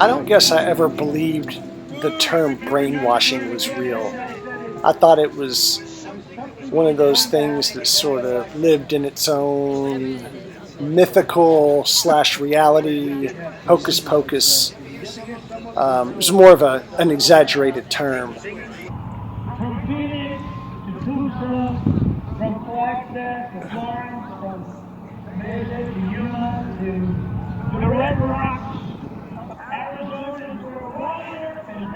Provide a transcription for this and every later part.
I don't guess I ever believed the term brainwashing was real. I thought it was one of those things that sort of lived in its own mythical / reality, hocus pocus. It was more of an exaggerated term. From Phoenix to Tucson, from Flagstaff to Florence, from Mesa to Yuma to the Red Rocks, Arizona to Hawaii, and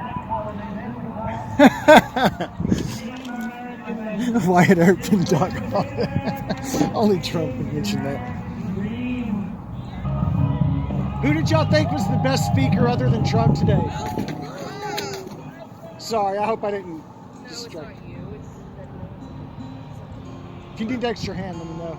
now Wyatt Earp.com. Only Trump would mention that. Who did y'all think was the best speaker other than Trump today? Sorry, I hope I didn't distract you. If you need extra hand, let me know.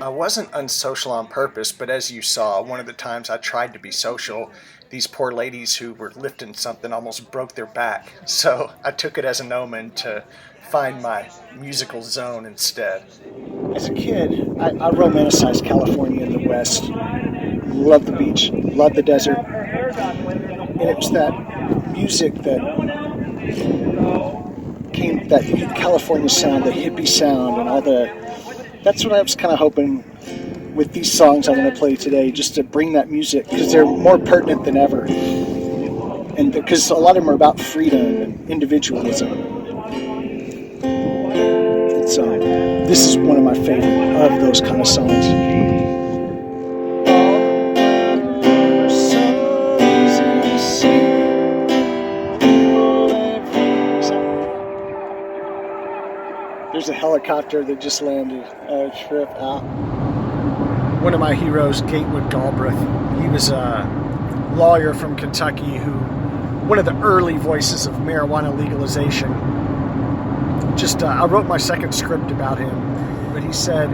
I wasn't unsocial on purpose, but as you saw, one of the times I tried to be social, these poor ladies who were lifting something almost broke their back. So I took it as an omen to find my musical zone instead. As a kid, I romanticized California in the West. Loved the beach, loved the desert. And it was that music that came, that California sound, the hippie sound, and all that's what I was kind of hoping with these songs I'm going to play today, just to bring that music, because they're more pertinent than ever. And because a lot of them are about freedom and individualism. And so this is one of my favorite of those kind of songs. There's a helicopter that just landed. Trip out. One of my heroes, Gatewood Galbraith, he was a lawyer from Kentucky who, one of the early voices of marijuana legalization. I wrote my second script about him, but he said,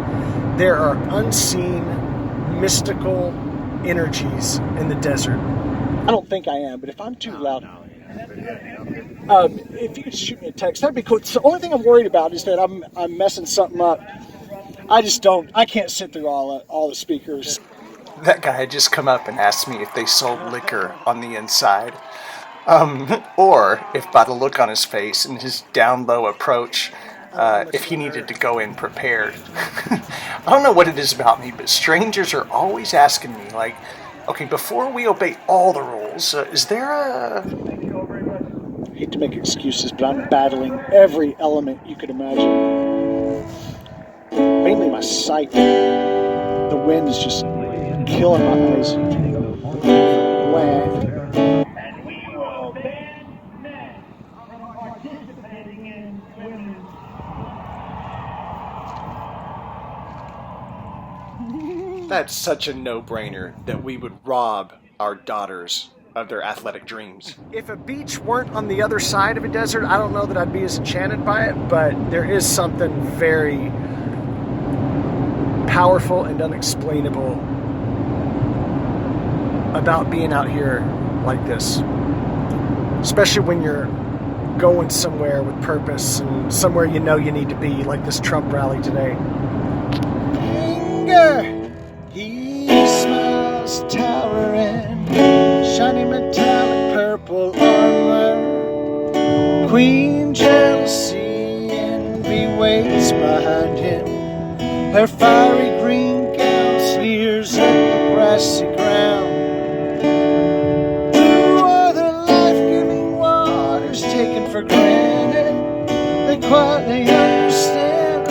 there are unseen, mystical energies in the desert. I don't think I am, but if I'm too loud, if you could shoot me a text, that'd be cool. The only thing I'm worried about is that I'm messing something up. I can't sit through all the speakers. That guy had just come up and asked me if they sold liquor on the inside. Or if by the look on his face and his down low approach, if he needed to go in prepared. I don't know what it is about me, but strangers are always asking me, like, okay, before we obey all the rules, is there a... I hate to make excuses, but I'm battling every element you could imagine. Mainly my sight. The wind is just killing my eyes. and we will ban men from participating in women's. That's such a no-brainer that we would rob our daughters of their athletic dreams. If a beach weren't on the other side of a desert, I don't know that I'd be as enchanted by it, but there is something very powerful and unexplainable about being out here like this. Especially when you're going somewhere with purpose and somewhere you know you need to be, like this Trump rally today. Anger, he smiles towering, shiny metallic purple armor. Queen jealousy envy waits behind him. Her fiery green gown smears up the grassy ground. Blue are the life-giving waters taken for granted. They quietly understand.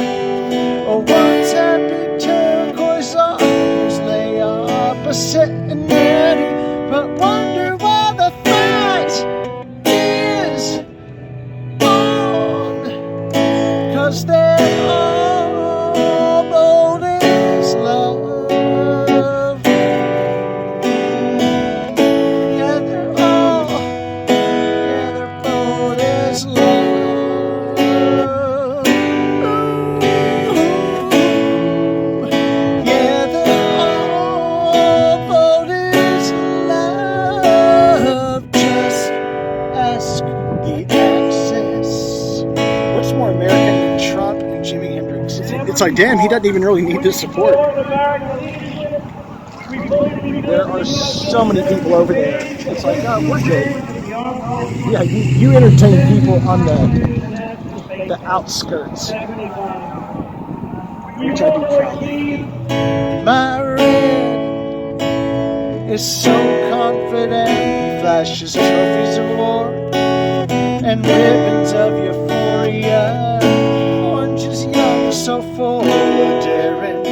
Oh, once happy turquoise waters lay opposite and natty, but wonder why the fight is on. 'Cause they're all bold as love. Yeah, they're bold as love. Ooh, yeah, they're all bold as like, damn, he doesn't even really need this support. There are so many people over there. It's like, oh, we're good. Yeah, you entertain people on the outskirts, which I do proudly. My red is so confident, he flashes trophies of war and ribbons of euphoria. Orange is young, so full of daring,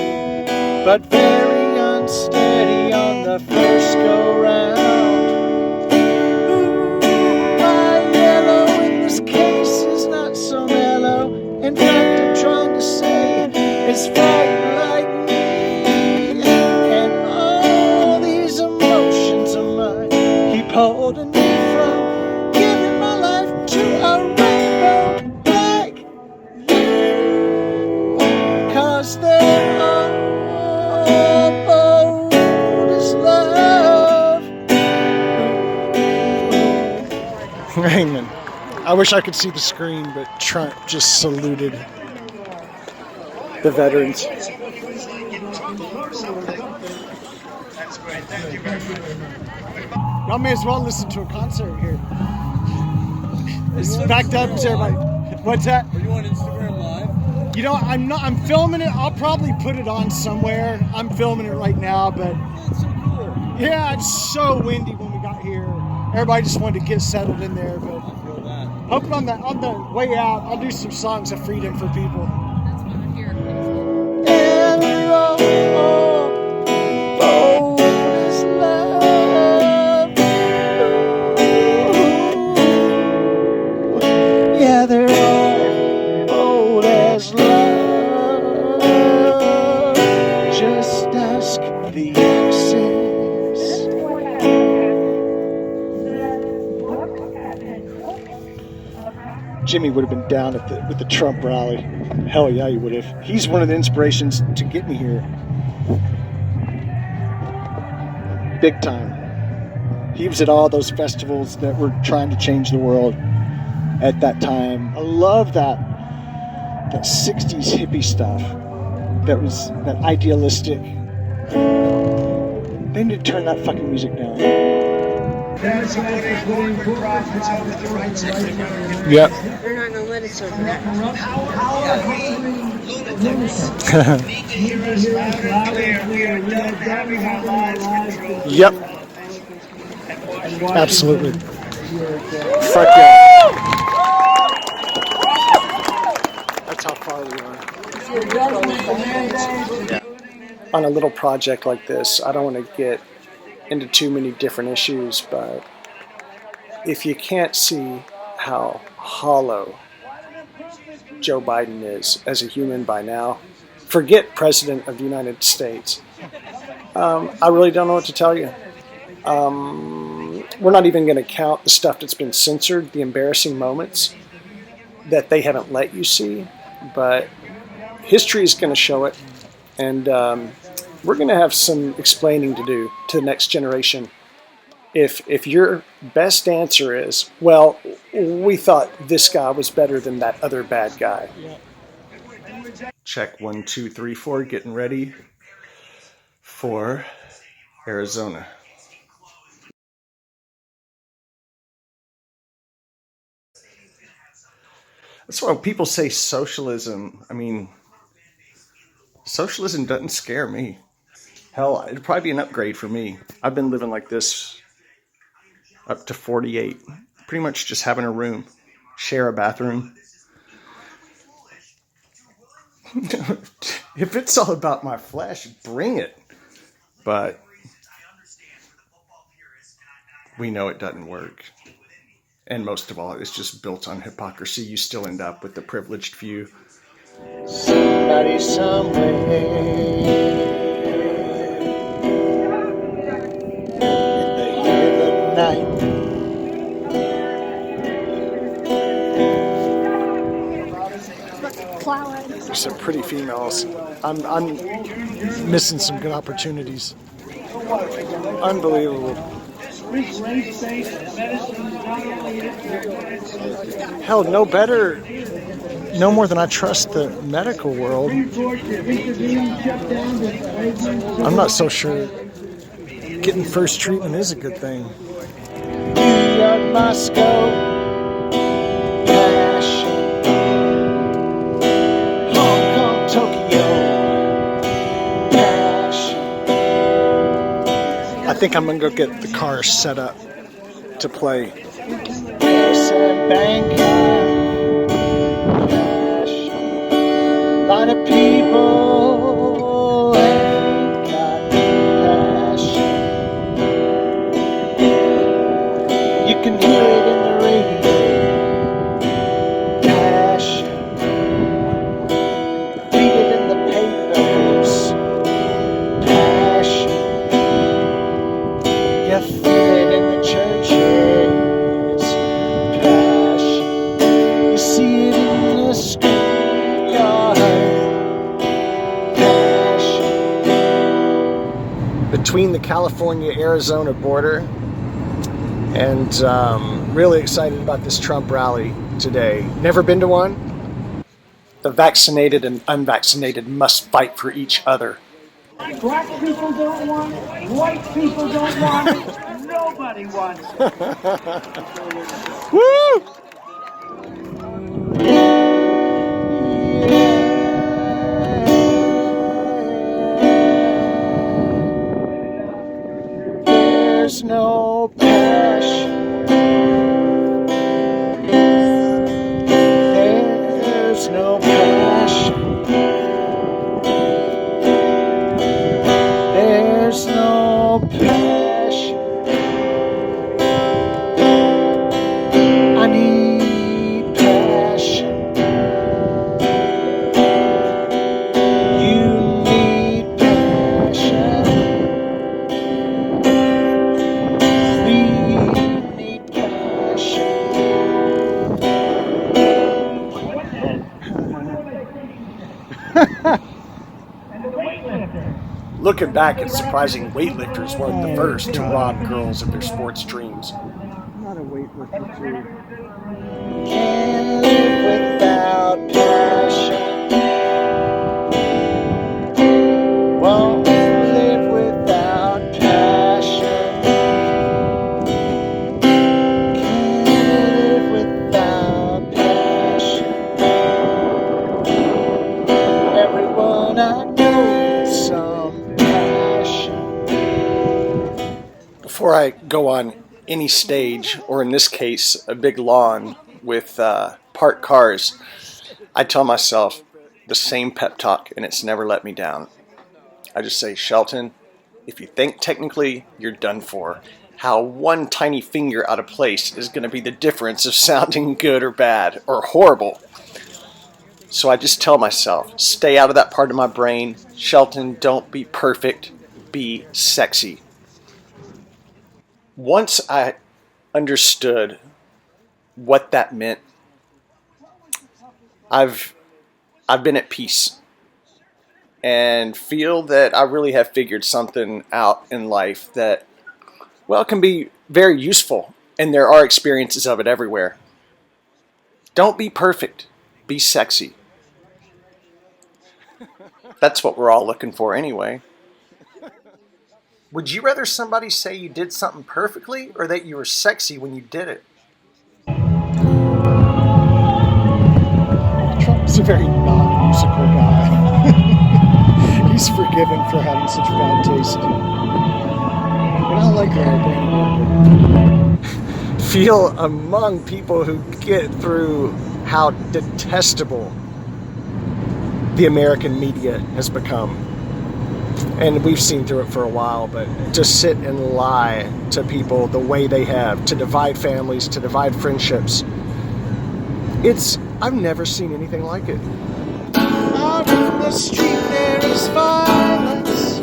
but very unsteady on the first go-round. Ooh, my yellow in this case is not so mellow. In fact, I'm trying to say it's fighting like me. And all these emotions of mine keep holding me from giving my life to a rainbow like you. 'Cause they're all bold as love. Hangman. I wish I could see the screen, but Trump just saluted the veterans. Y'all may as well listen to a concert here. It's backed up to everybody. What's that? Are you on Instagram Live? You know, I'm filming it. I'll probably put it on somewhere. I'm filming it right now, but Oh, it's so cool. yeah, it's so windy when we got here. Everybody just wanted to get settled in there, but I feel that. hoping on the way out, I'll do some songs of freedom for people. That's what I'm here. And we're all bold as love. Ooh. Yeah, they're all bold as love. Just ask the exes. Jimmy would have been down with the Trump rally. Hell yeah, he would have. He's one of the inspirations to get me here. Big time. He was at all those festivals that were trying to change the world at that time. I love that 60s hippie stuff. That was that idealistic. They need to turn that fucking music down. Yep. They're not gonna let us over that. Yep. Absolutely. Fuck yeah. That's how far we are. On a little project like this, I don't want to get into too many different issues, but if you can't see how hollow Joe Biden is as a human by now, forget President of the United States. I really don't know what to tell you. We're not even going to count the stuff that's been censored, the embarrassing moments that they haven't let you see, but history is going to show it, and we're going to have some explaining to do to the next generation. If your best answer is, well, we thought this guy was better than that other bad guy. Check 1, 2, 3, 4, getting ready for Arizona. That's why people say socialism. I mean, socialism doesn't scare me. Hell, it'd probably be an upgrade for me. I've been living like this up to 48. Pretty much just having a room, share a bathroom. If it's all about my flesh, bring it. But we know it doesn't work. And most of all, it's just built on hypocrisy. You still end up with the privileged few. Somebody somewhere. There's some pretty females. I'm missing some good opportunities. Unbelievable. Hell, no better no more than I trust the medical world. I'm not so sure getting first treatment is a good thing. New York, Moscow, passion. Hong Kong, Tokyo, passion. I think I'm gonna go get the car set up to play. Paris and Bangkok, passion. A lot of people ain't got passion. You can hear it in the radio. Passion. Read it in the papers. Passion. You feel it in the churches. Passion. You see it in the schoolyard. Passion. Between the California-Arizona border, and really excited about this Trump rally today. Never been to one? The vaccinated and unvaccinated must fight for each other. Black people don't want it. White people don't want it. Nobody wants it. Woo! There's no passion. There's no passion. There's no passion. I need passion. You need passion. We need passion. Looking back, it's surprising weightlifters weren't the first to rob girls of their sports dreams. I'm not a weightlifter, too. Can't live without passion. Won't live without passion. Can't live without passion. Everyone I know needs some passion. Before I go on any stage, or in this case, a big lawn with parked cars, I tell myself the same pep talk, and it's never let me down. I just say, Shelton, if you think technically, you're done for. How one tiny finger out of place is going to be the difference of sounding good or bad, or horrible. So I just tell myself, stay out of that part of my brain. Shelton, don't be perfect, be sexy. Once I understood what that meant, I've been at peace and feel that I really have figured something out in life that, well, can be very useful, and there are experiences of it everywhere. Don't be perfect, be sexy. That's what we're all looking for anyway. Would you rather somebody say you did something perfectly, or that you were sexy when you did it? Trump's a very non-musical guy. He's forgiven for having such bad taste. But I like that. Feel among people who get through how detestable the American media has become. And we've seen through it for a while, but to sit and lie to people the way they have, to divide families, to divide friendships, I've never seen anything like it. Out in the street there is violence,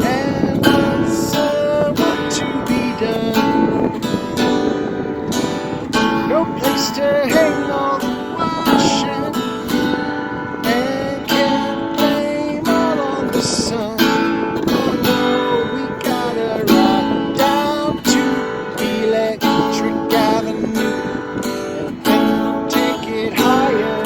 and what's to be done? No place to hang all the washing, and can't blame all on the sun. Oh no, we gotta ride down to Electric Avenue and then take it higher.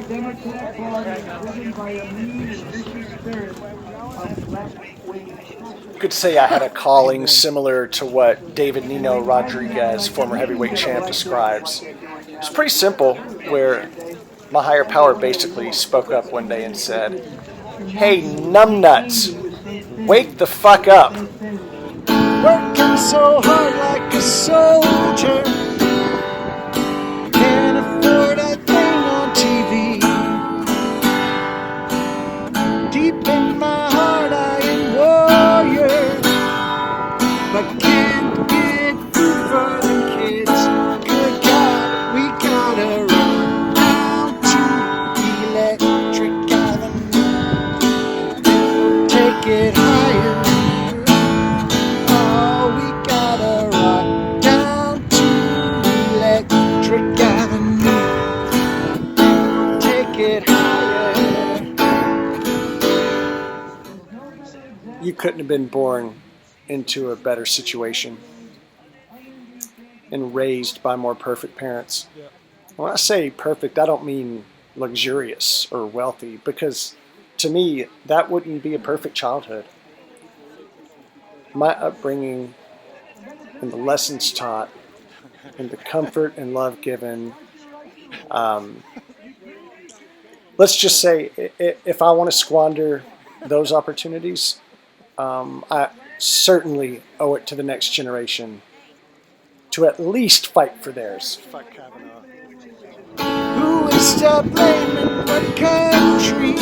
Democrat Party driven by a mean and vicious spirit of left-wing. You could say I had a calling similar to what David Nino Rodriguez, former heavyweight champ, describes. It's pretty simple, where my higher power basically spoke up one day and said, "Hey, numbnuts, wake the fuck up." Working so hard like a soldier, can't afford a thing on TV. Deep in my heart I am warrior, but can't get food for the kids. Good God, we gotta run down to Electric Avenue, take it higher. Oh, we gotta rock down to Electric Avenue, take it higher. You couldn't have been born into a better situation and raised by more perfect parents. When I say perfect, I don't mean luxurious or wealthy, because to me, that wouldn't be a perfect childhood. My upbringing and the lessons taught and the comfort and love given, let's just say, if I want to squander those opportunities, I certainly owe it to the next generation to at least fight for theirs. Fuck Kavanaugh. Who is to blame in what country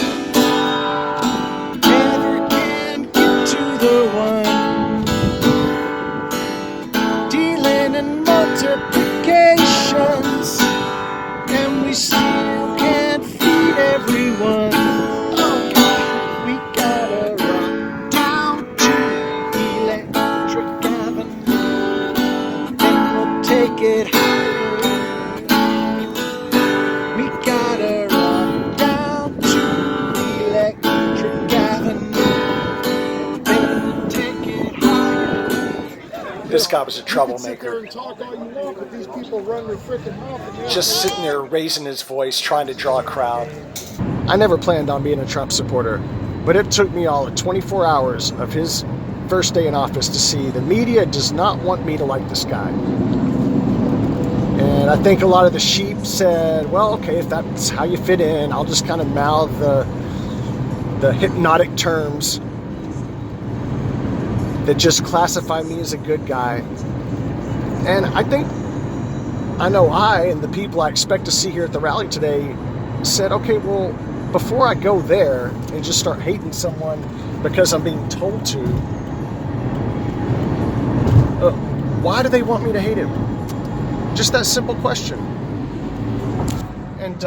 never can get to the one? Dealing in multiplications, and we still can't feed everyone. Oh God, we gotta run down to Electric Avenue, and we'll take it higher. We gotta run down to Electric Avenue, and we'll take it higher. This guy was a troublemaker. Just sitting there raising his voice, trying to draw a crowd. I never planned on being a Trump supporter, but it took me all of 24 hours of his first day in office to see the media does not want me to like this guy. And I think a lot of the sheep said, well, okay, if that's how you fit in, I'll just kind of mouth the hypnotic terms that just classify me as a good guy. And I know I and the people I expect to see here at the rally today said, okay, well, before I go there and just start hating someone because I'm being told to, why do they want me to hate him? Just that simple question. And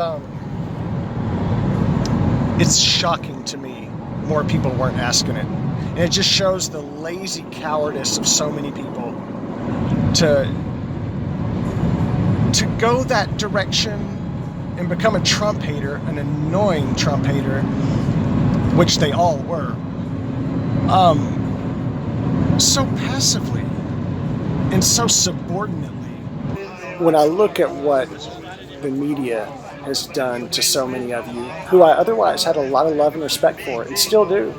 it's shocking to me more people weren't asking it. And it just shows the lazy cowardice of so many people to go that direction and become a Trump hater, an annoying Trump hater, which they all were, so passively and so subordinately. When I look at what the media has done to so many of you, who I otherwise had a lot of love and respect for, and still do,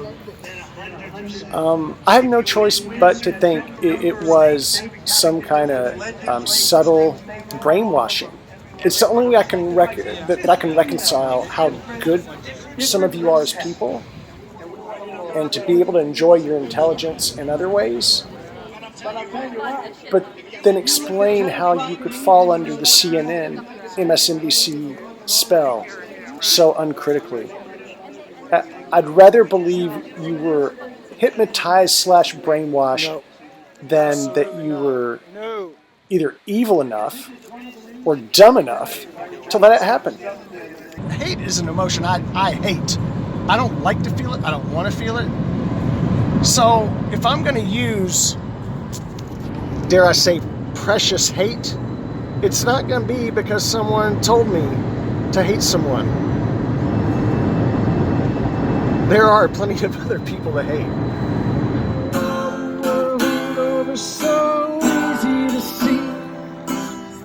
I have no choice but to think it was some kind of subtle brainwashing. It's the only way I can that I can reconcile how good some of you are as people, and to be able to enjoy your intelligence in other ways, but then explain how you could fall under the CNN, MSNBC spell so uncritically. I'd rather believe you were hypnotized / brainwashed than that you were either evil enough or dumb enough to let it happen. Hate is an emotion I hate. I don't like to feel it. I don't want to feel it. So if I'm going to use, dare I say, precious hate, it's not going to be because someone told me to hate someone. There are plenty of other people to hate. So easy to see.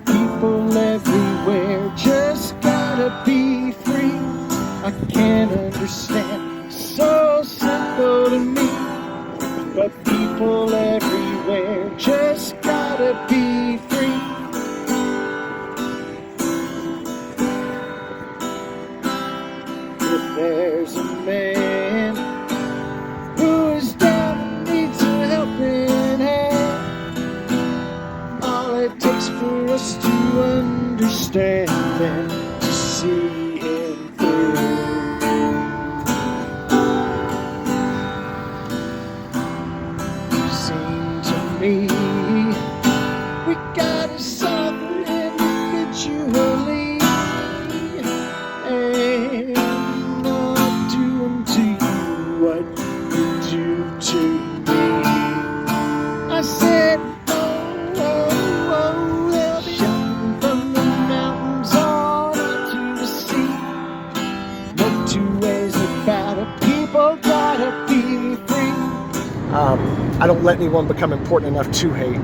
People everywhere just gotta be free. I can't understand. So simple to me, but people everywhere just gotta be free. If there's a man who is down and needs a helping hand, all it takes for us to understand them, to see him through. Seems to me we gotta suffer individually and not do unto you what you do to me. I said, oh, oh, oh, they'll be shouting from the mountains on out to the sea. No two ways about it, people gotta be free. I don't let anyone become important enough to hate.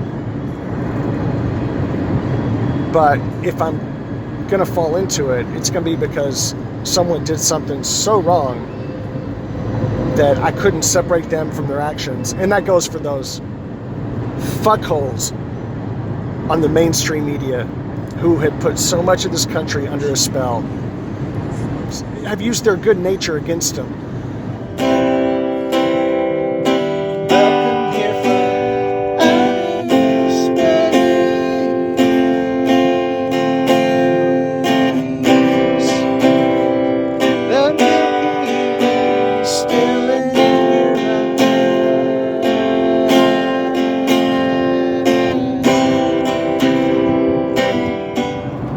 But if I'm gonna fall into it, it's gonna be because someone did something so wrong that I couldn't separate them from their actions. And that goes for those fuckholes on the mainstream media who have put so much of this country under a spell, have used their good nature against them.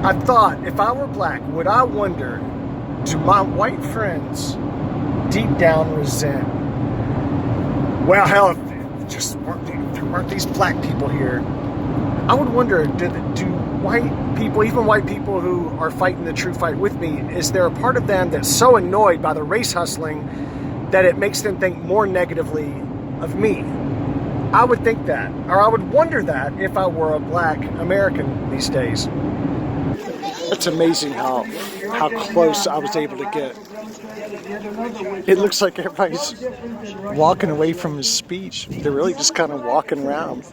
I thought, if I were black, would I wonder, do my white friends deep down resent, well, hell, if there weren't these black people here, I would wonder, do white people, even white people who are fighting the true fight with me, is there a part of them that's so annoyed by the race hustling that it makes them think more negatively of me? I would think that, or I would wonder that if I were a black American these days. It's amazing how close I was able to get. It looks like everybody's walking away from his speech. They're really just kind of walking around.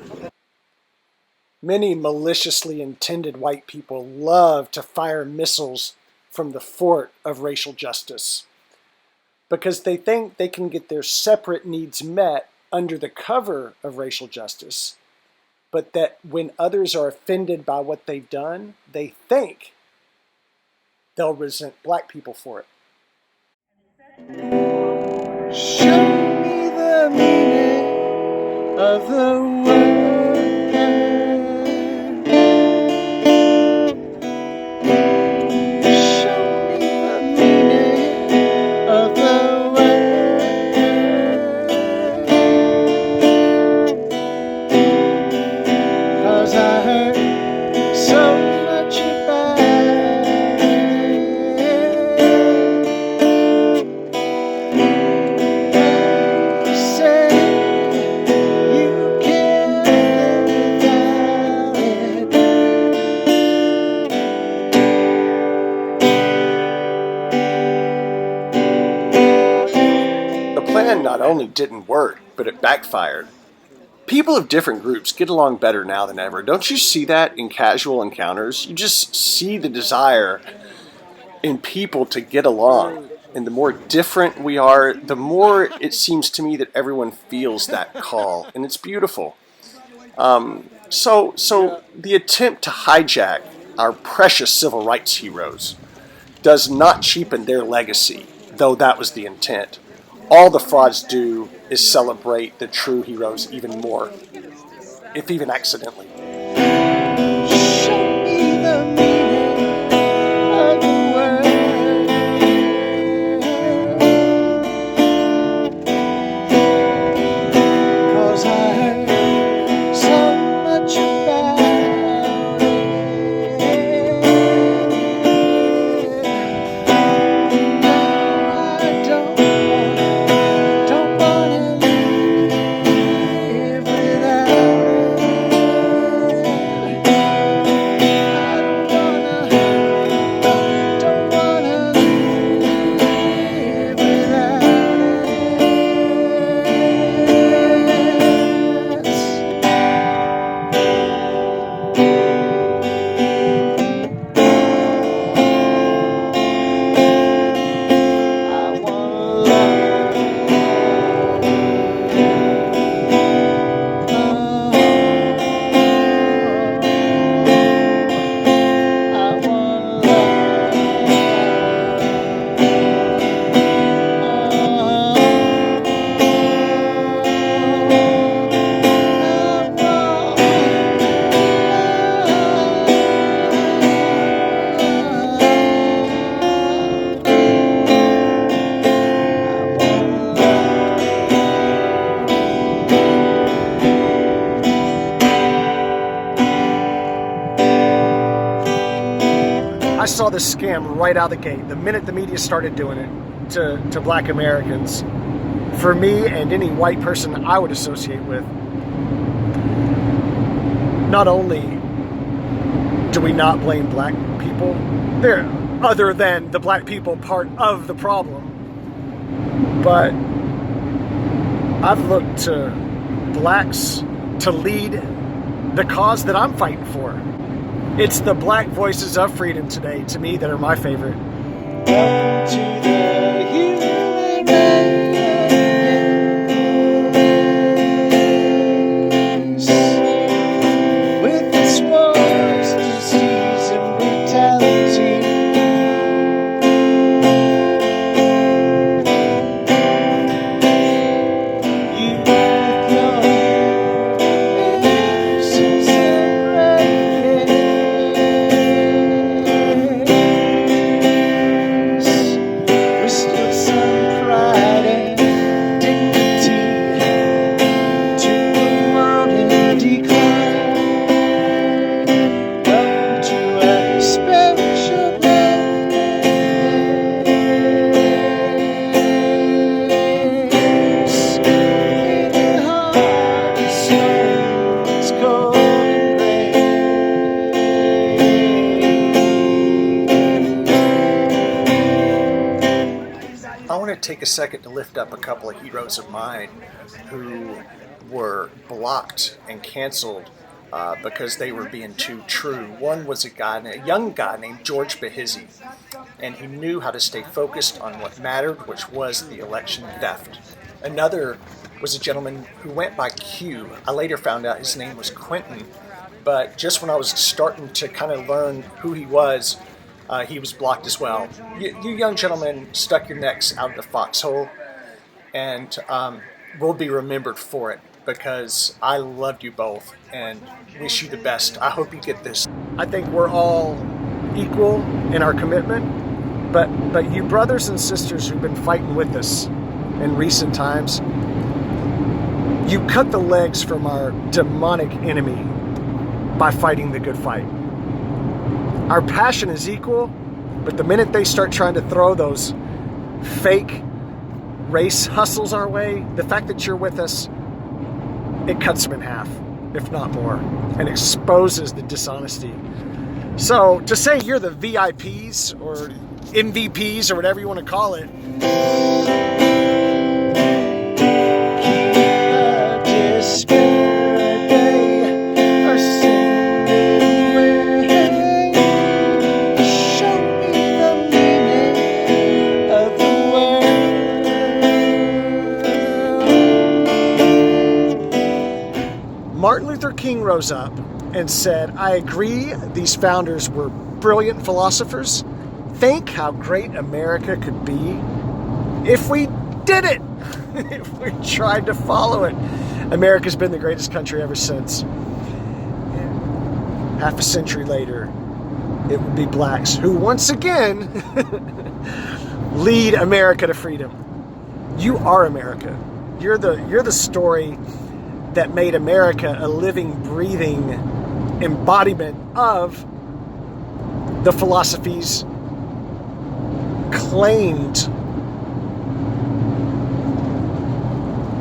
Many maliciously intended white people love to fire missiles from the fort of racial justice because they think they can get their separate needs met under the cover of racial justice, but that when others are offended by what they've done, they think they'll resent black people for it. Show me the meaning of the word. Show me the meaning of the word. 'Cause I heard so much about it. Not only didn't work, but it backfired. People of different groups get along better now than ever. Don't you see that in casual encounters? You just see the desire in people to get along. And the more different we are, the more it seems to me that everyone feels that call. And it's beautiful. So the attempt to hijack our precious civil rights heroes does not cheapen their legacy, though that was the intent. All the frauds do is celebrate the true heroes even more, if even accidentally. Show me the meaning of the word. 'Cause I heard so much about it. Now I don't wanna live without it. saw this scam right out of the gate. The minute the media started doing it to black Americans, for me and any white person I would associate with, not only do we not blame black people, they're other than the black people part of the problem, but I've looked to blacks to lead the cause that I'm fighting for. It's the black voices of freedom today, to me, that are my favorite. Welcome to the human race, with its wars, disease, and brutality. Take a second to lift up a couple of heroes of mine who were blocked and canceled because they were being too true. One was a young guy named George Behizzi, and he knew how to stay focused on what mattered, which was the election theft. Another was a gentleman who went by Q. I later found out his name was Quentin, but just when I was starting to kind of learn who he was blocked as well. You young gentlemen stuck your necks out of the foxhole, and will be remembered for it, because I loved you both and wish you the best. I hope you get this. I think we're all equal in our commitment, but you brothers and sisters who've been fighting with us in recent times, you cut the legs from our demonic enemy by fighting the good fight. Our passion is equal, but the minute they start trying to throw those fake race hustles our way, the fact that you're with us, it cuts them in half, if not more, and exposes the dishonesty. So to say you're the VIPs or MVPs or whatever you want to call it, Martin Luther King rose up and said, "I agree, these founders were brilliant philosophers. Think how great America could be if we did it, if we tried to follow it." America's been the greatest country ever since. Half a century later, it would be blacks who once again lead America to freedom. You are America. You're the story that made America a living, breathing embodiment of the philosophies claimed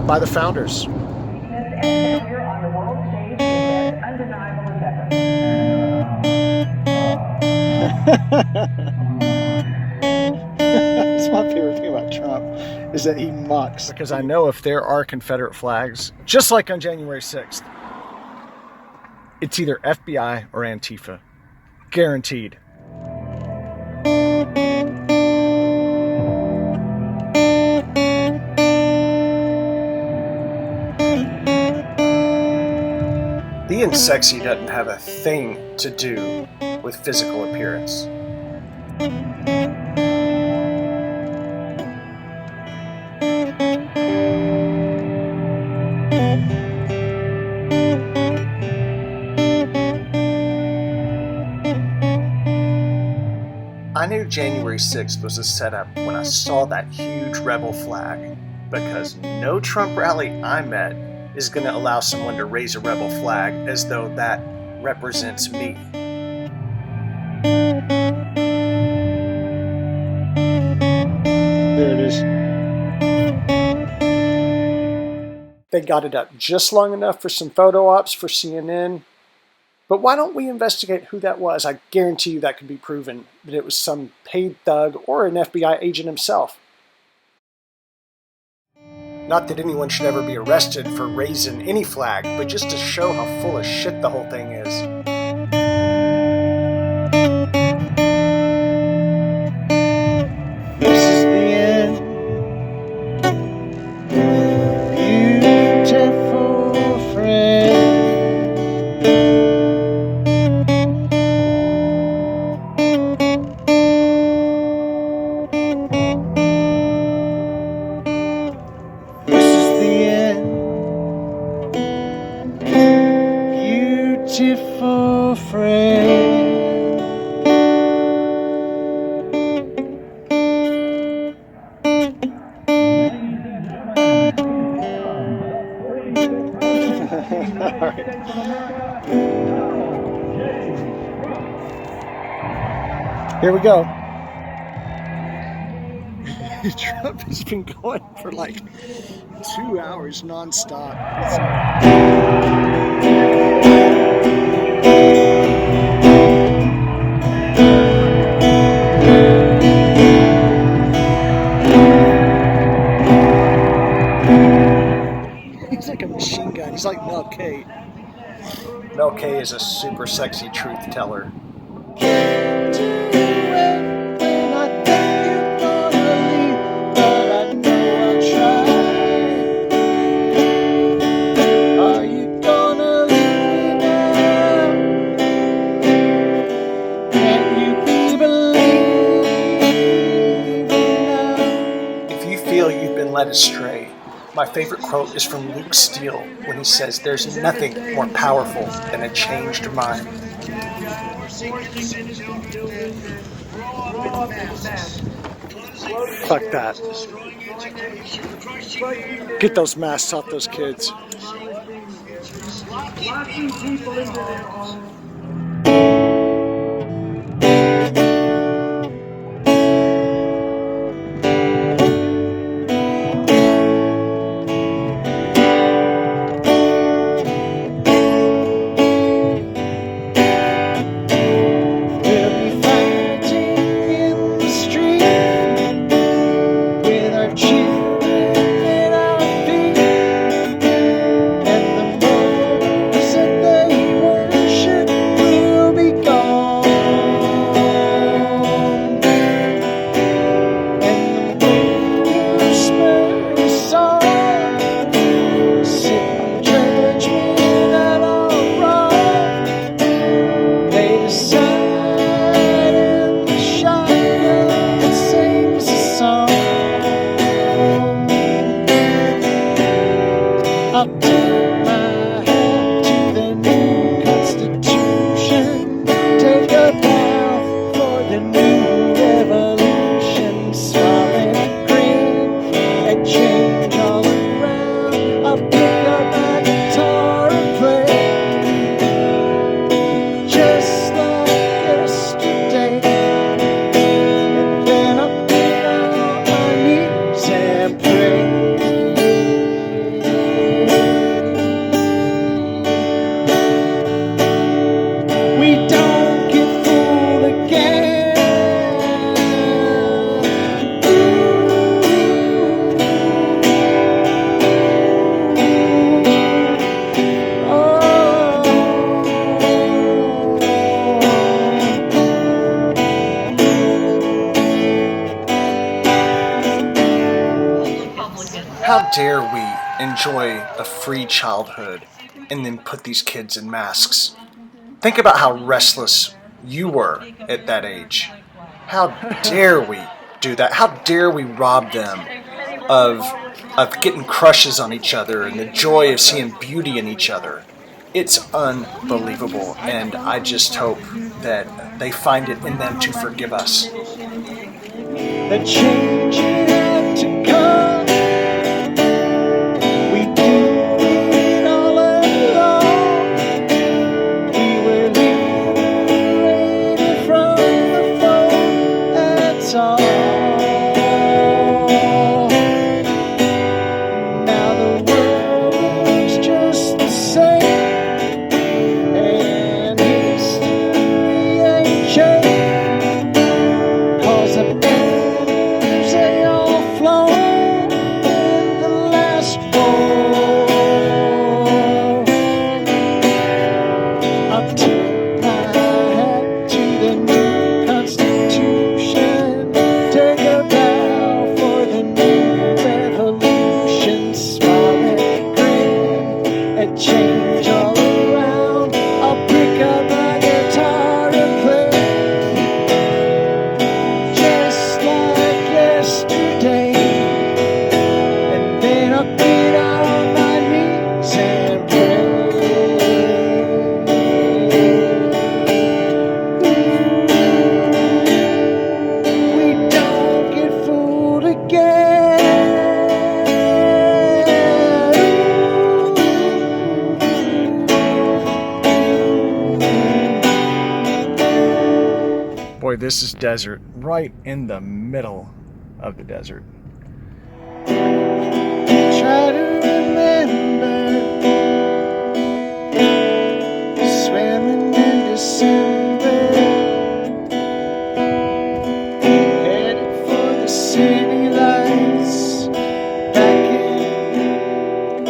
by the founders. Here on the world stage is as undeniable as ever. That's my favorite thing about Trump, is that he mocks. Because I know if there are Confederate flags, just like on January 6th, it's either FBI or Antifa. Guaranteed. Being sexy doesn't have a thing to do with physical appearance. I knew January 6th was a setup when I saw that huge rebel flag, because no Trump rally I met is going to allow someone to raise a rebel flag as though that represents me. is. They got it up just long enough for some photo ops for CNN. But why don't we investigate who that was? I guarantee you that could be proven that it was some paid thug or an FBI agent himself. Not that anyone should ever be arrested for raising any flag, but just to show how full of shit the whole thing is. This is the end. Beautiful friend. This is the end. Beautiful friend. Here we go. Trump has been going for like 2 hours non-stop. He's like a machine gun. He's like Mel K. Mel K is a super sexy truth teller. Led astray. My favorite quote is from Luke Steele when he says, "There's nothing more powerful than a changed mind." Fuck that. Get those masks off those kids. How dare we enjoy a free childhood and then put these kids in masks? Think about how restless you were at that age. How dare we do that? How dare we rob them of getting crushes on each other and the joy of seeing beauty in each other? It's unbelievable, and I just hope that they find it in them to forgive us. The change had to come. We did it all along. We were liberated from the foe. That's all. this is desert, right in the middle of the desert. Try to remember swimming in December, headed for the city lights back in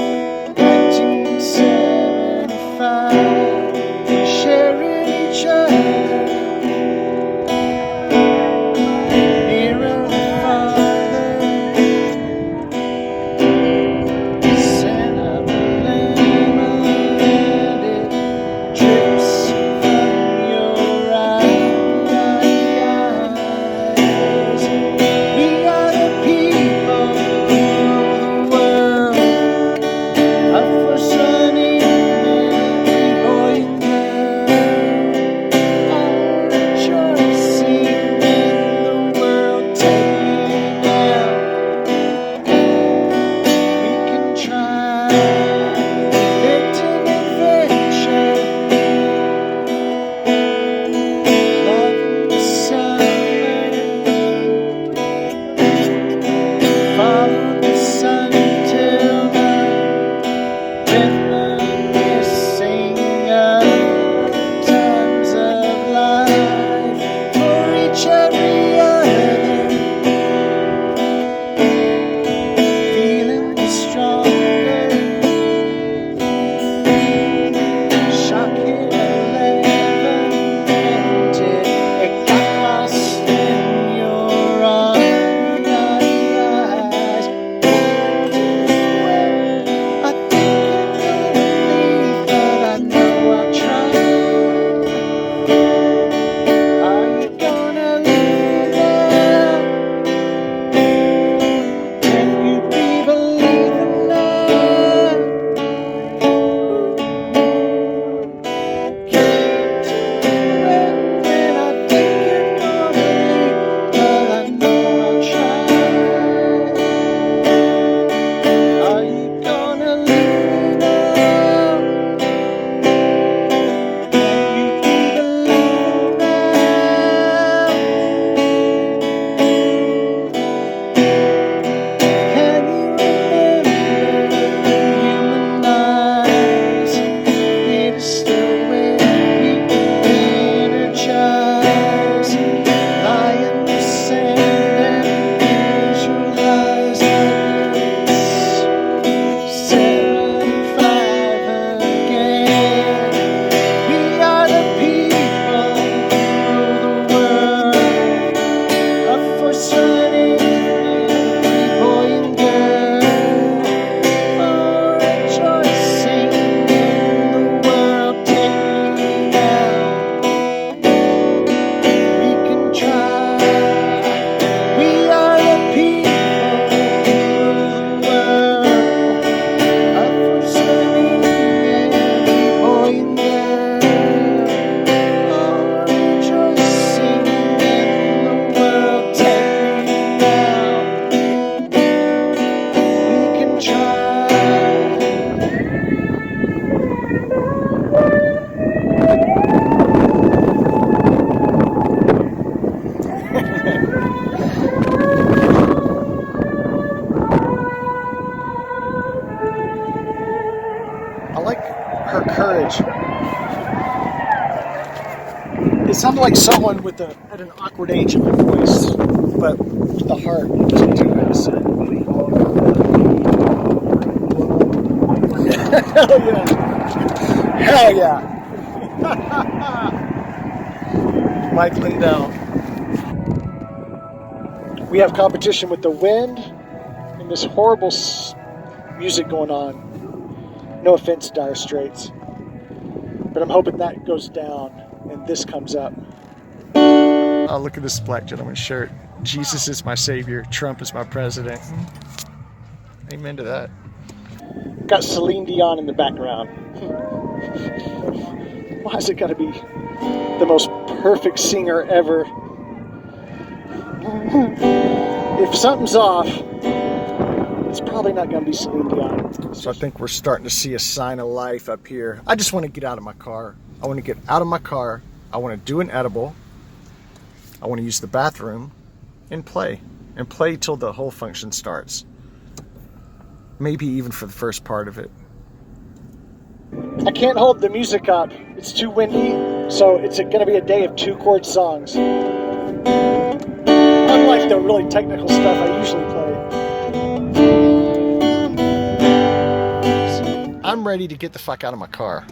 1975, sharing each other nearer and farther. Sent up a lemonade, it drips from your eyes. We are the people of the world, up for sunny every boy and girl, all rejoicing in the world taking out. We can try victim adventure, love in the summer, follow the sun till night, reminiscing of times of life, for each every other, feeling stronger. Shock hit 11, ended, it got lost in your eyes. I think you're gonna leave, but I know I'll try. Are you gonna leave now? Can you be believing now? When I think you're gonna leave, but I know I'll try. Are you gonna leave now? Can you be believing now? Can you remember human eyes? It is still when we energize, lie in the sand and visualize it's 75 again. We are the people of the world, up for sunny every boy and girl, all rejoicing in the world taking out. We can try. We are the people of the world, up for sunny every boy and girl, all rejoicing in the world taking out. We can try. I like her courage. It sounded like someone with at an awkward age in my voice, but the heart was too innocent. Hell yeah! Hell yeah! Mike Lindell. We have competition with the wind and this horrible music going on. No offense, Dire Straits, but I'm hoping that goes down and this comes up. Oh, look at this black gentleman's shirt. Jesus is my savior. Trump is my president. Amen to that. Got Celine Dion in the background. Why is it got to be the most perfect singer ever? If something's off, it's probably not going to be Celine Dion. So I think we're starting to see a sign of life up here. I just want to get out of my car. I want to get out of my car. I want to do an edible. I want to use the bathroom and play till the whole function starts. Maybe even for the first part of it. I can't hold the music up. It's too windy, so it's going to be a day of 2-chord songs. Unlike the really technical stuff I usually play. I'm ready to get the fuck out of my car.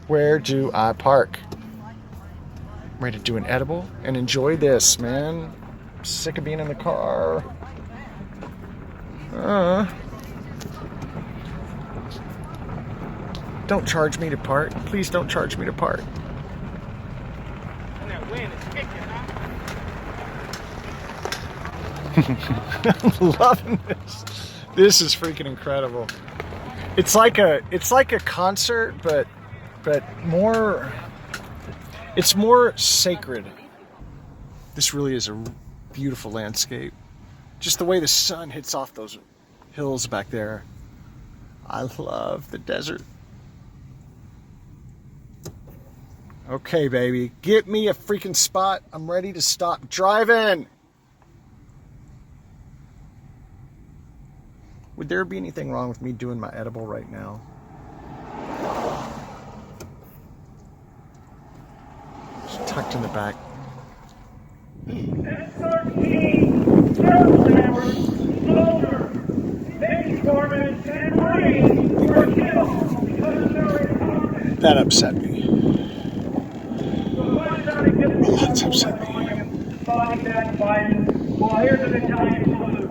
Where do I park? I'm ready to do an edible and enjoy this, man. I'm sick of being in the car. Don't charge me to park. Please don't charge me to park. And that wind is kicking, I'm loving this. This is freaking incredible. It's like a concert, but more. It's more sacred. This really is a beautiful landscape. Just the way the sun hits off those hills back there. I love the desert. Okay, baby, get me a freaking spot. I'm ready to stop driving. Would there be anything wrong with me doing my edible right now? It's tucked in the back. S13, Sheriff Soldier, Baby Foreman, and Marine were killed because of their incompetence. That upset me. That's upset me. Body back Biden. Well, here's an Italian salute.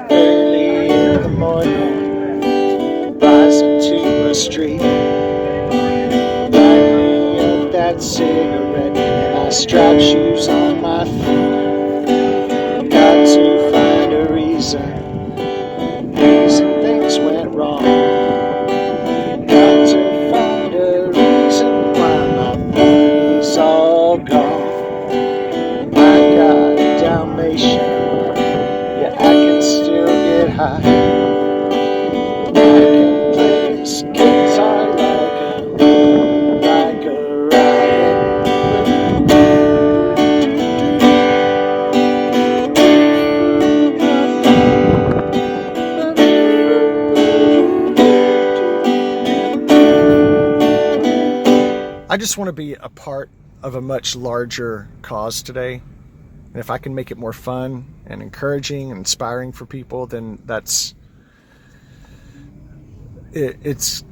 Early in the morning, rising to a street, light me up that cigarette, and I strap shoes on my feet. Got to find a reason things went wrong. Got to find a reason why my money's all gone. I got a Dalmatian. I can still get high. I can play this guitar like a riot. I just want to be a part of a much larger cause today. And if I can make it more fun and encouraging and inspiring for people, then that's it.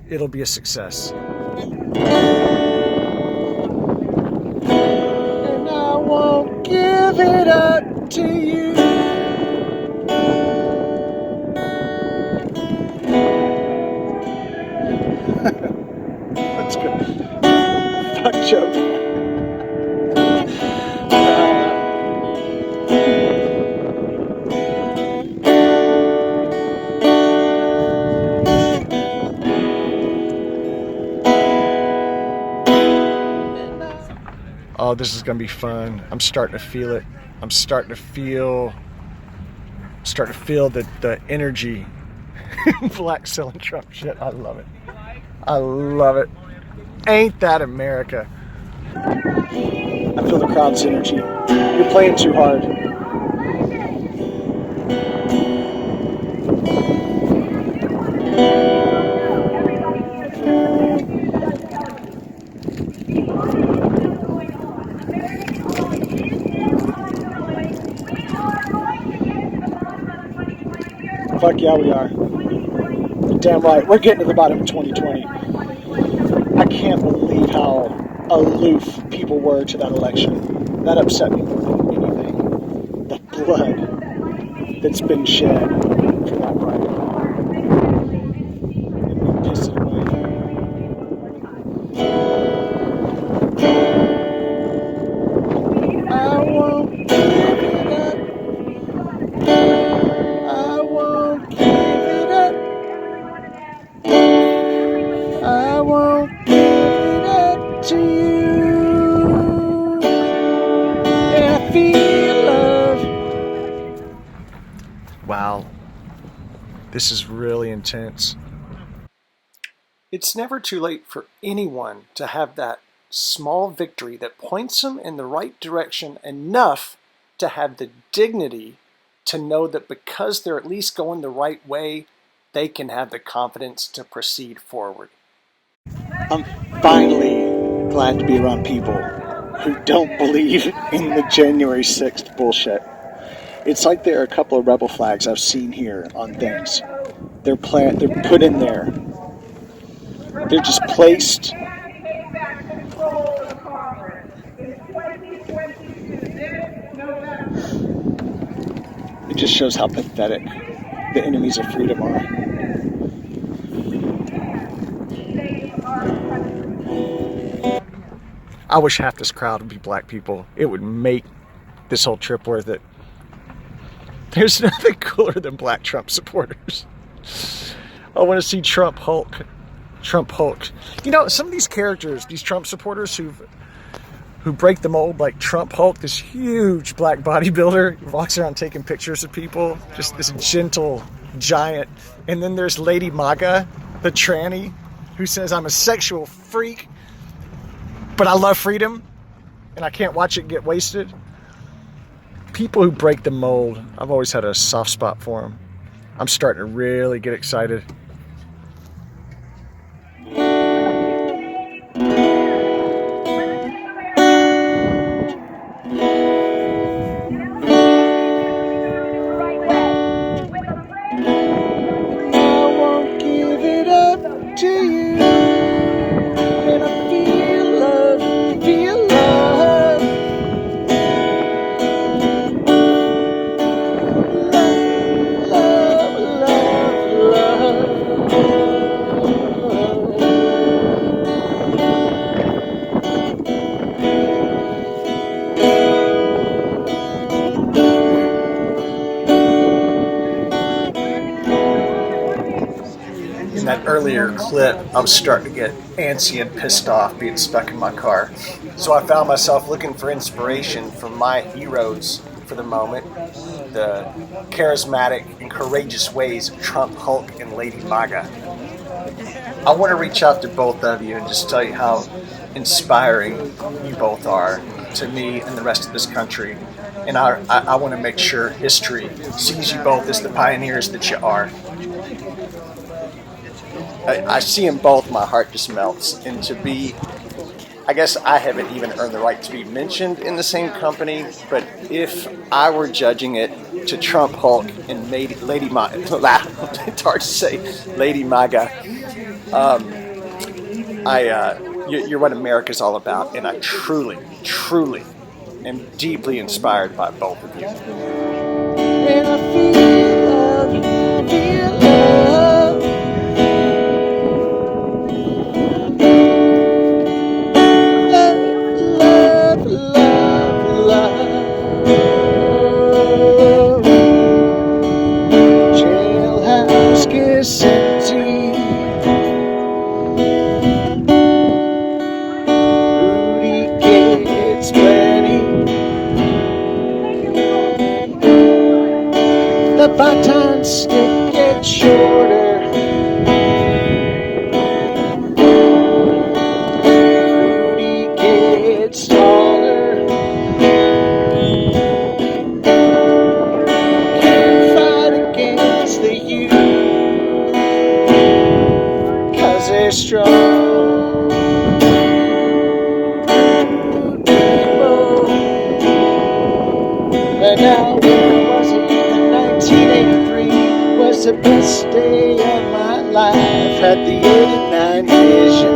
It'll be a success. And I won't give it up to you. That's good. Fuck joke. Oh, this is gonna be fun. I'm starting to feel it. I'm starting to feel the energy. Black selling Trump shit. I love it. I love it. Ain't that America? I feel the crowd's energy. You're playing too hard. Fuck yeah, we are. Damn right. We're getting to the bottom of 2020. I can't believe how aloof people were to that election. That upset me more than anything. The blood that's been shed for that private. And we pissed it away. I won't give it up. I won't give it up. I won't This is really intense. It's never too late for anyone to have that small victory that points them in the right direction enough to have the dignity to know that because they're at least going the right way, they can have the confidence to proceed forward. I'm finally glad to be around people who don't believe in the January 6th bullshit. It's like there are a couple of rebel flags I've seen here on things. They're put in there. They're just placed. It just shows how pathetic the enemies of freedom are. I wish half this crowd would be black people. It would make this whole trip worth it. There's nothing cooler than black Trump supporters. I want to see Trump Hulk. Trump Hulk. You know, some of these characters, these Trump supporters who break the mold, like Trump Hulk, this huge black bodybuilder who walks around taking pictures of people, just this gentle giant. And then there's Lady MAGA, the tranny, who says, I'm a sexual freak, but I love freedom, and I can't watch it get wasted. People who break the mold, I've always had a soft spot for them. I'm starting to really get excited. In that earlier clip, I was starting to get antsy and pissed off being stuck in my car. So I found myself looking for inspiration from my heroes for the moment, the charismatic and courageous ways of Trump Hulk and Lady MAGA. I want to reach out to both of you and just tell you how inspiring you both are to me and the rest of this country. And I want to make sure history sees you both as the pioneers that you are. I see them both, my heart just melts. And to be, I guess I haven't even earned the right to be mentioned in the same company, but if I were judging it to Trump Hulk and Lady MAGA, it's hard to say, Lady MAGA, you're what America's all about, and I truly, truly am deeply inspired by both of you. And I feel love. Jailhouse gets empty. Rudy gets plenty. The baton stick gets shorter. Rudy gets taller. Can't fight against the youth, 'cause they're strong. People. And now when was it? 1983 was the best day of my life. Had the 89 vision.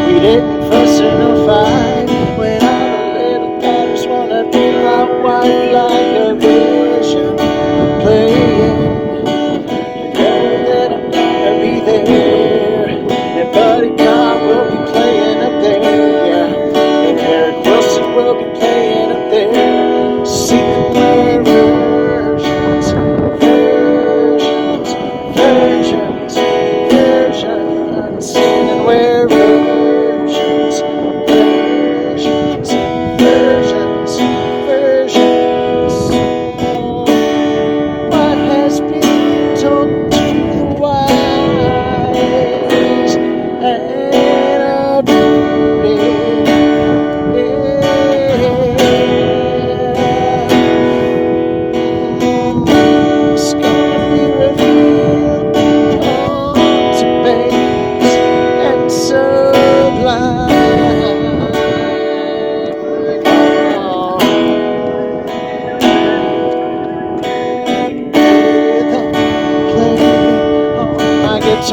We didn't fuss or fight. When all the little daughters wanna be my wife, like a vision playing. You know that I'm gonna be there. And Buddy Cobb will be playing up there, yeah. And Eric Wilson will be playing up there. Secret player versions, and where versions.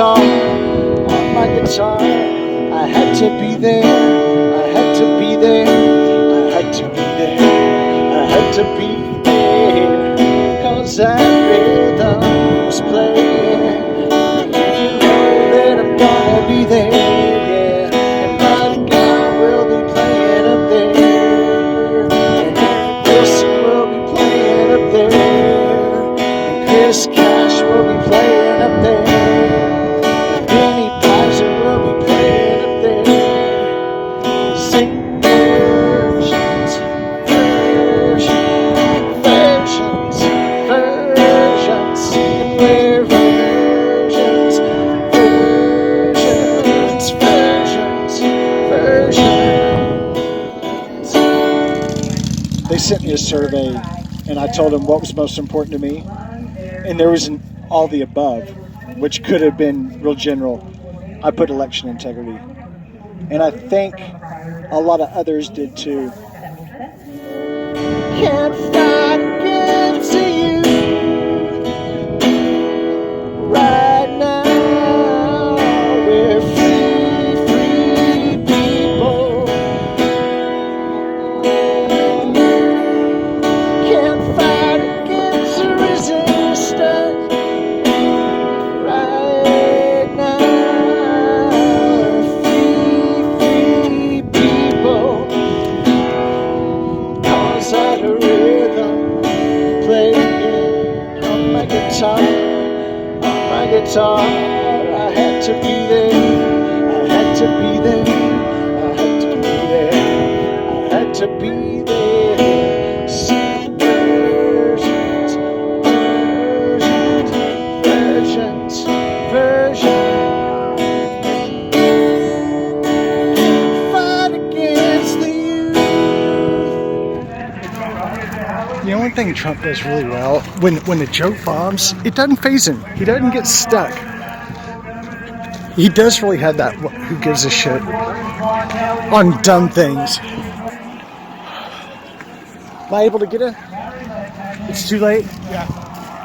guitar, on my guitar. I had to be there, I had to be there, I had to be there, I had to be there, 'cause that rhythm was playing. You know that I'm gonna be there, yeah, and my God will be playing up there, and Wilson will be playing up there, and Chris Cash will be playing up there, and Benny Pizer will be playing up there. Sing versions, versions, versions, versions, play versions, versions, versions, versions. They sent me a survey, and I told them what was most important to me, and there was all the above, which could have been real general. I put election integrity, and I think a lot of others did too. Can't fight against you right now. We're free, free people. Can't fight against the resistance right now. Free, free people. 'Cause that rhythm playing on my guitar, on my guitar. I had to be there, I had to be there, I had to be there, I had to be there. Sing versions, versions, versions, versions. Fight against the youth. The only thing Trump does really well, when the joke bombs, it doesn't faze him. He doesn't get stuck. He does really have that who gives a shit on dumb things. Am I able to get it? It's too late? Yeah.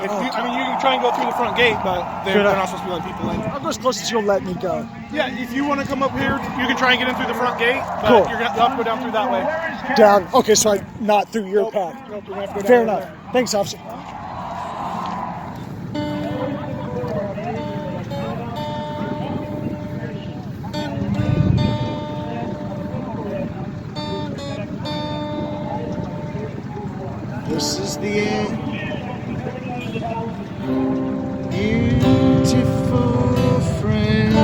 You can try and go through the front gate, but they're not supposed to be letting people in. I'll go as close as you'll let me go. Yeah, if you want to come up here, you can try and get in through the front gate, but Cool. you're going to have to go down through that way. Down. Okay, so I'm not through your path. Nope, you're going to have to go Fair down enough. Thanks, officer. This is the end. Beautiful friend.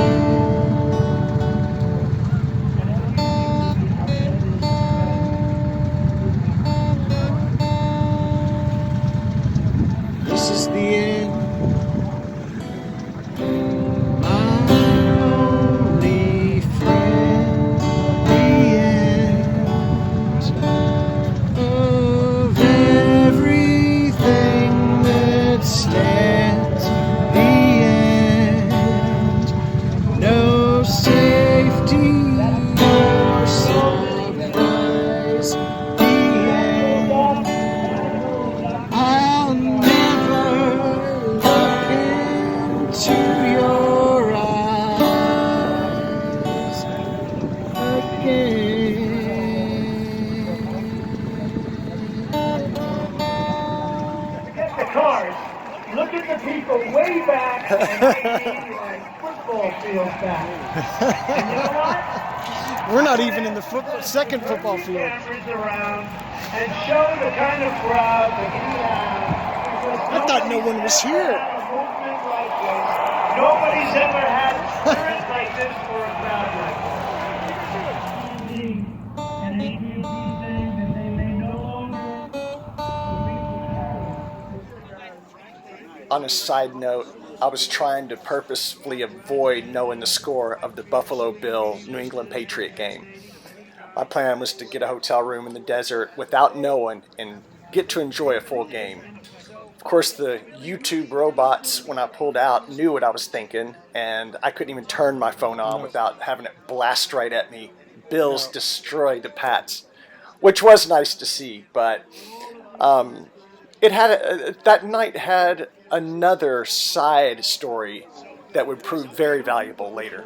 This is the end. My only friend. The end of everything that stands. The end. No safety or surprise. The end. I'll never look into your eyes again. Forget the cars. Look at the people way back and like football field back. And you know what? We're not even in the second football Bring field. cameras around and show the kind of crowd that we have. I thought no one was here. Movement like this. Nobody's ever had a spirit like this for a crowd like this. And if you do things that they may no longer On a side note, I was trying to purposefully avoid knowing the score of the Buffalo Bill New England Patriot game. My plan was to get a hotel room in the desert without knowing and get to enjoy a full game. Of course, the YouTube robots, when I pulled out, knew what I was thinking, and I couldn't even turn my phone on without having it blast right at me. Bills destroyed the Pats, which was nice to see, but it had that night had another side story that would prove very valuable later.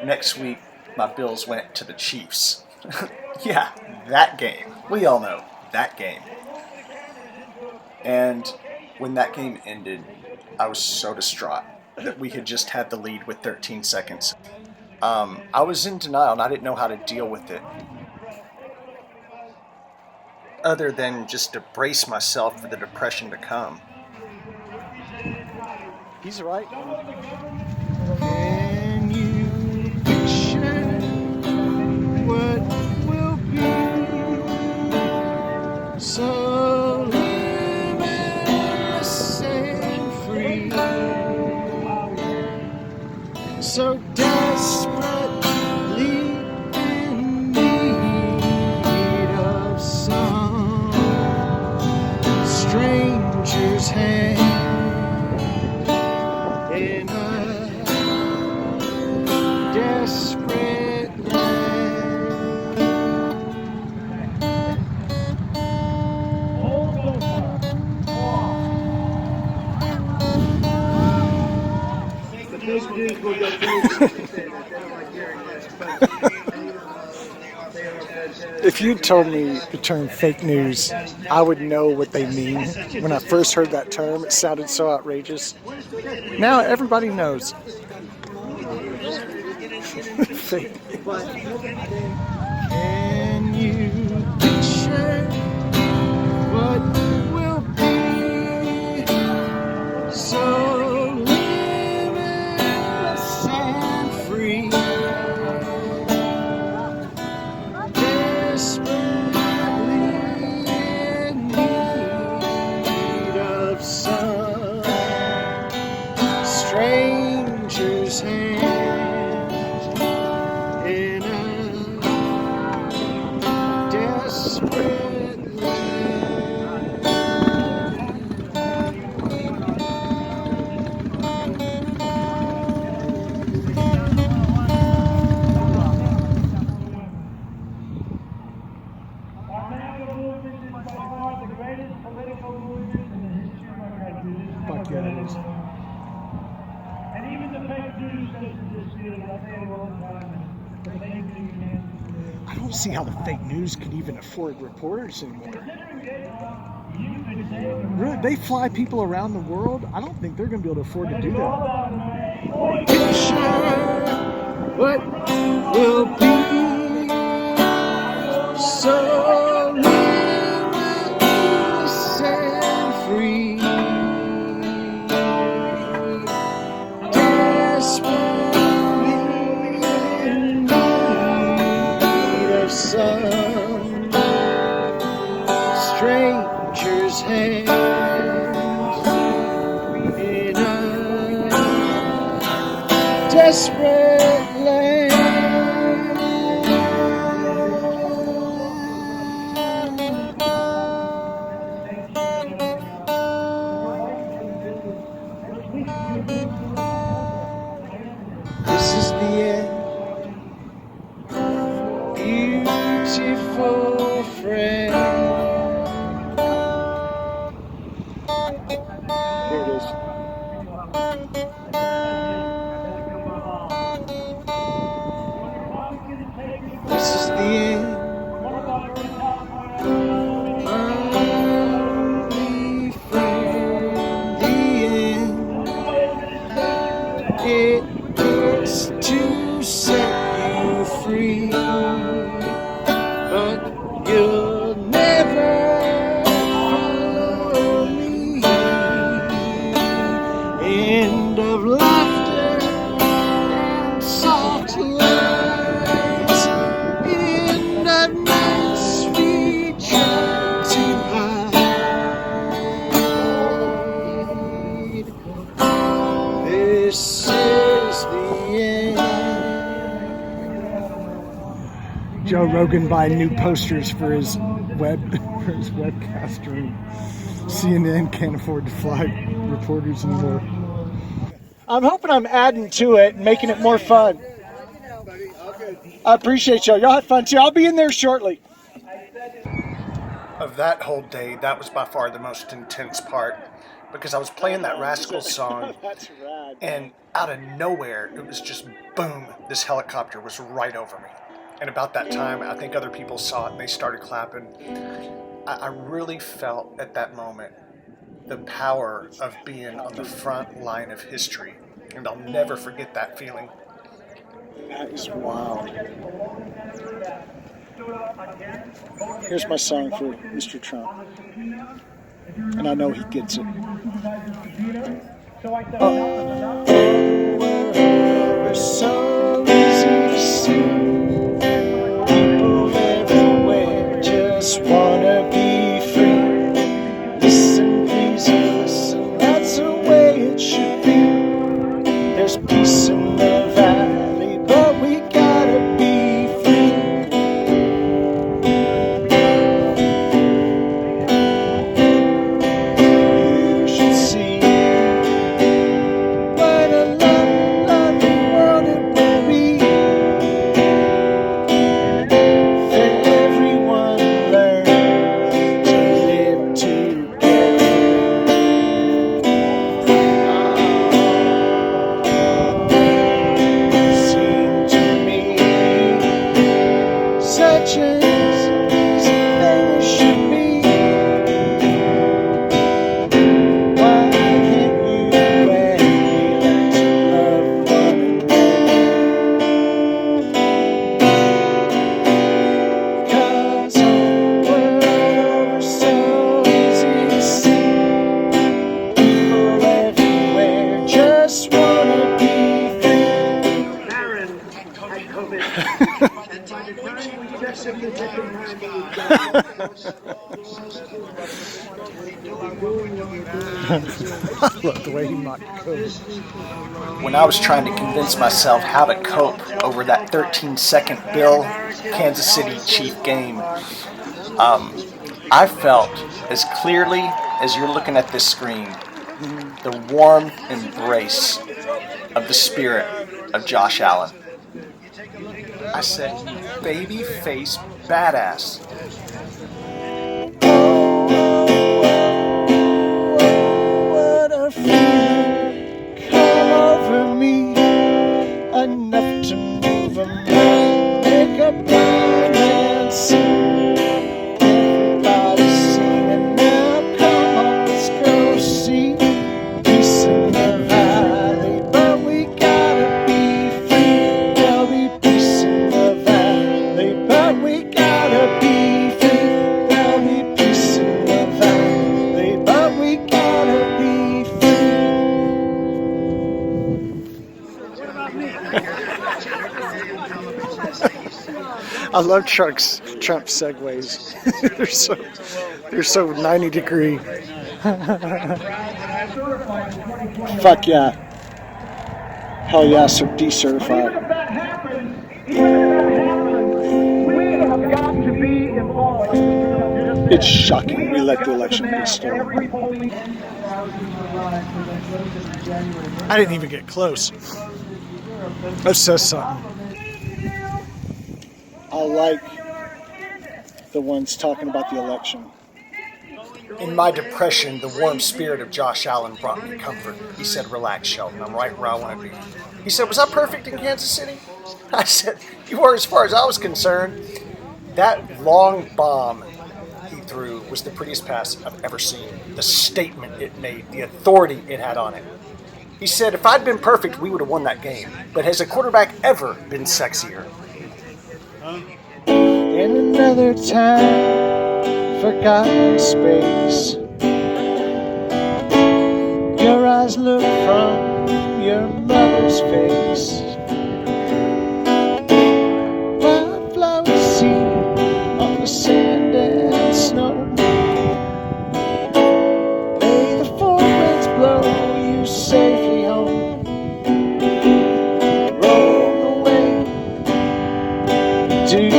Next week, my Bills went to the Chiefs. Yeah, that game. We all know that game. And when that game ended, I was so distraught that we had just had the lead with 13 seconds. I was in denial and I didn't know how to deal with it. Other than just to brace myself for the depression to come. He's right. Can you picture what will be? So limitless and free, so desperately in need of some stranger's hand in a desperate land. If you told me the term fake news, I would know what they mean. When I first heard that term, it sounded so outrageous. Now everybody knows. Fake. Can you picture what will be? So limitless and free, desperately in need of some stranger's hand in a desperate land. Our national movement is by far the greatest political movement in the history of our country. This is Fuck yeah, it is. And even the fake news doesn't just feel it. I say it all the time. The fake news can't. I don't see how the fake news could even afford reporters anymore. Really, they fly people around the world. I don't think they're going to be able to afford to do that. Picture what will be. So limitless and free, desperately in need of some stranger's hand desperate land. This is the end, beautiful friend. Here it is. This is the end, only friend. The end, it is to set you free, but you'll never follow me. End of laughter and soft lies. End of nights we try to hide. This is the end. Joe Rogan buying new posters for his webcast room. CNN can't afford to fly reporters anymore. I'm hoping I'm adding to it and making it more fun. I appreciate y'all. Y'all have fun too. I'll be in there shortly. Of that whole day, that was by far the most intense part because I was playing that Rascals song and out of nowhere, it was just boom, this helicopter was right over me. And about that time, I think other people saw it and they started clapping. I really felt at that moment the power of being on the front line of history. And I'll never forget that feeling. That is wild. Here's my song for Mr. Trump. And I know he gets it. Oh, we're so easy to see. People everywhere just wanna be free. Listen, please, listen, that's the way it should be. There's peace in the valley, but we gotta be free. You should see what a lovely, lovely world it will be. If everyone learned to live together. Seemed to me such an easy thing it should be. Why can't you and me learn to love one another? 'Cause we're so easy to see. People everywhere just wanna be free. Aaron had COVID. And by the time we tested the second time, he was I love the way he mocked COVID. When I was trying to convince myself how to cope over that 13-second Bill Kansas City Chief game, I felt as clearly as you're looking at this screen the warm embrace of the spirit of Josh Allen. I said, "You baby face badass." What a feeling come over me, enough to move a man, make a blind man see. Everybody's singing now, come on, let's go see. Peace in the valley, but we gotta be free. There'll be peace in the valley, but we gotta be free. There'll be peace in the valley, but we gotta be free. I love Trump's segues. they're so 90 degree. Fuck yeah. Hell yeah, Even decertified. if that happens, we have got to be involved. It's shocking we let the election get stolen. I didn't even get close. That says something. I like the ones talking about the election. In my depression, the warm spirit of Josh Allen brought me comfort. He said, "Relax, Shelton. I'm right where I want to be." He said, "Was I perfect in Kansas City?" I said, "You were as far as I was concerned." That long bomb he threw was the prettiest pass I've ever seen. The statement it made, the authority it had on it. He said, "If I'd been perfect, we would have won that game. But has a quarterback ever been sexier?" In another time, forgotten space, your eyes look from your mother's face. Wildflowers seen on the sand and snow. May the four winds blow you safely home. Roll away to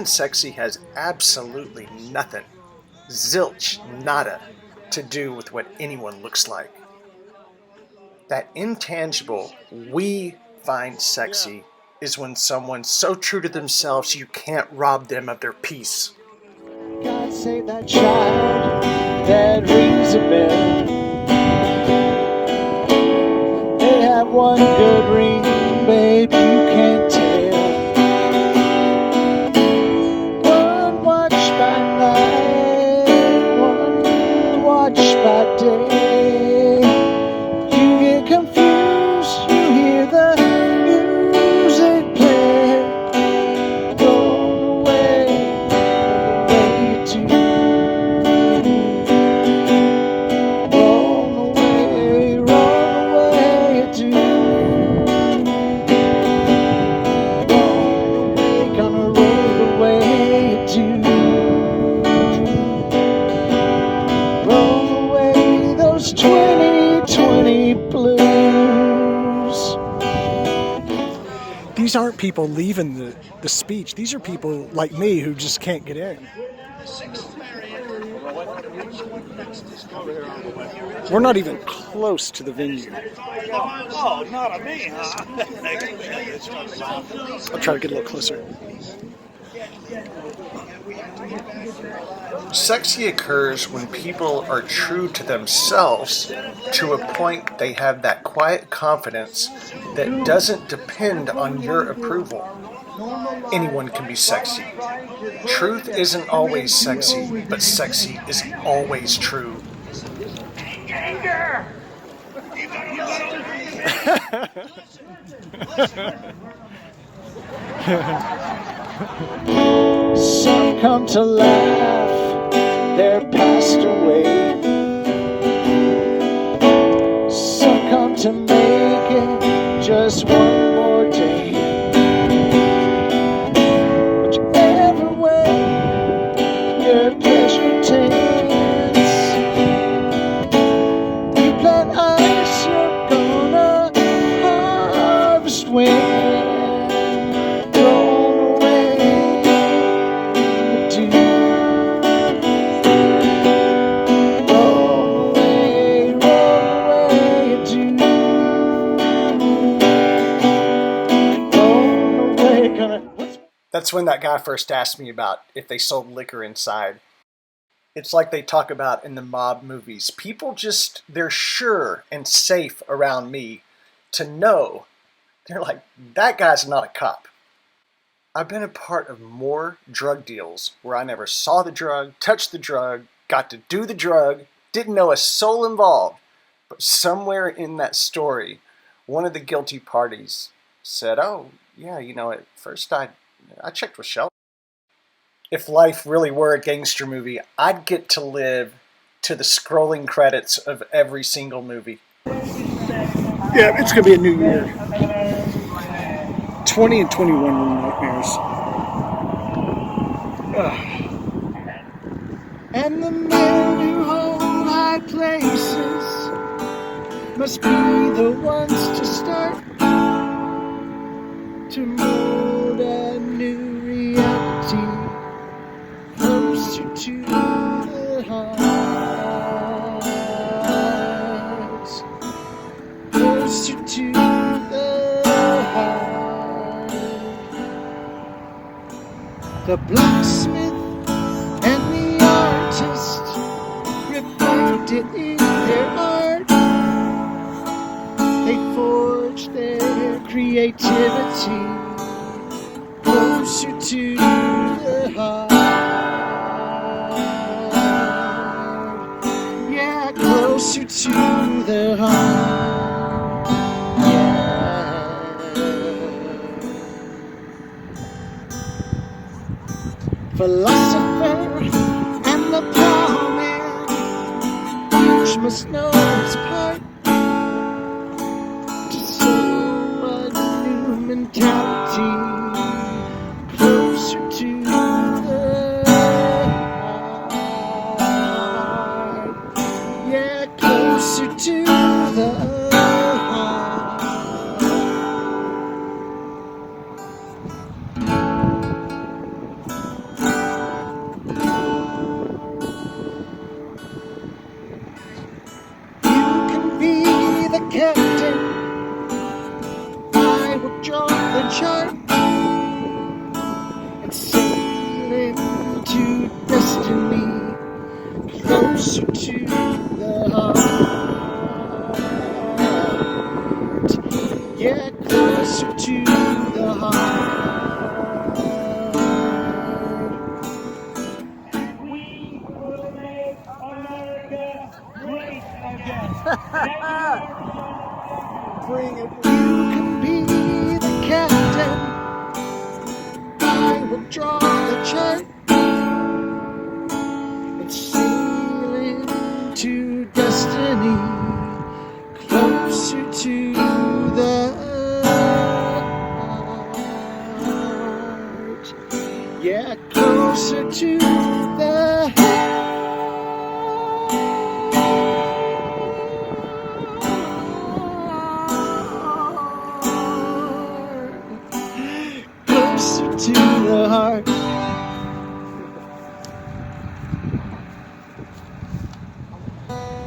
Sexy has absolutely nothing, zilch, nada, to do with what anyone looks like. That intangible we find sexy is when someone's so true to themselves you can't rob them of their peace. God save that child that rings a bell. They have one good ring, babe, you can't tell. By day, you get confused, you hear the music play. Roll away to roll away to gonna roll away to roll 2020 blues. These aren't people leaving the speech. These are people like me who just can't get in. We're not even close to the venue. Oh, not a me, huh? I'll try to get a little closer. Sexy occurs when people are true to themselves to a point they have that quiet confidence that doesn't depend on your approval. Anyone can be sexy. Truth isn't always sexy, but sexy is always true. Anger! Some come to laugh, they're passed away. Some come to make it just one more day. Whichever way your pleasure takes, you plant ice That's when that guy first asked me about if they sold liquor inside. It's like they talk about in the mob movies. People just, they're sure and safe around me to know. They're like, that guy's not a cop. I've been a part of more drug deals where I never saw the drug, touched the drug, got to do the drug, didn't know a soul involved. But somewhere in that story, one of the guilty parties said, oh, yeah, you know, at first I checked with Shelton. If life really were a gangster movie, I'd get to live to the scrolling credits of every single movie. Yeah, it's going to be a new year. 20 and 21 were nightmares. And the men who hold high places must be the ones to start to mold a new reality closer to the heart, closer to the heart. The blacksmith and the artist reflect it in their art. They forge their creativity closer to the heart. Yeah, closer to the heart. Yeah. Philosopher and the plowman each must know its part to serve a new mentality closer to the heart. Yeah, closer to the heart. You can be the captain, I will draw the chart and sail into destiny closer to the heart. Yeah, closer to the heart. We will make America great again. Bring it. You can be the captain, I will draw the chart and sail into destiny closer to the heart. Yeah, closer to the heart. Closer to the heart.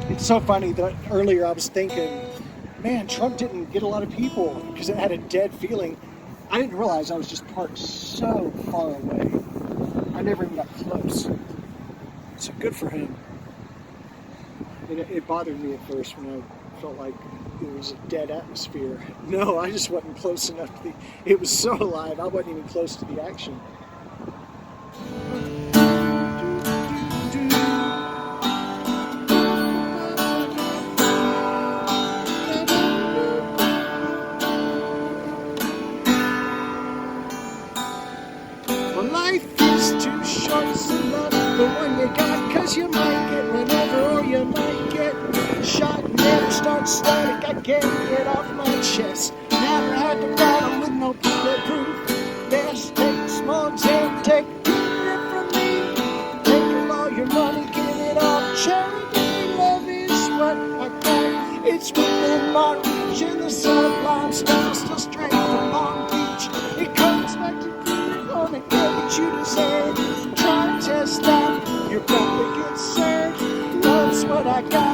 It's so funny that earlier I was thinking, man, Trump didn't get a lot of people because it had a dead feeling. I didn't realize I was just parked so far away. I never even got close. So good for him. It bothered me at first when I felt like it was a dead atmosphere. No, I just wasn't close enough to it was so alive, I wasn't even close to the action. Well, life is too short, so love the one you got, 'cause you might get run over or you might get shot. Never start static, I can't get off my chest. Never had to battle with no bulletproof vest. Take small exam, take it from me. Take all your money, give it all charity. Love is what I got, it's within my reach. In the Sublime style, still straight from Long Beach. It comes back to you, gonna get what you deserve. Try and test that, you're bound to get served. Love's what I got.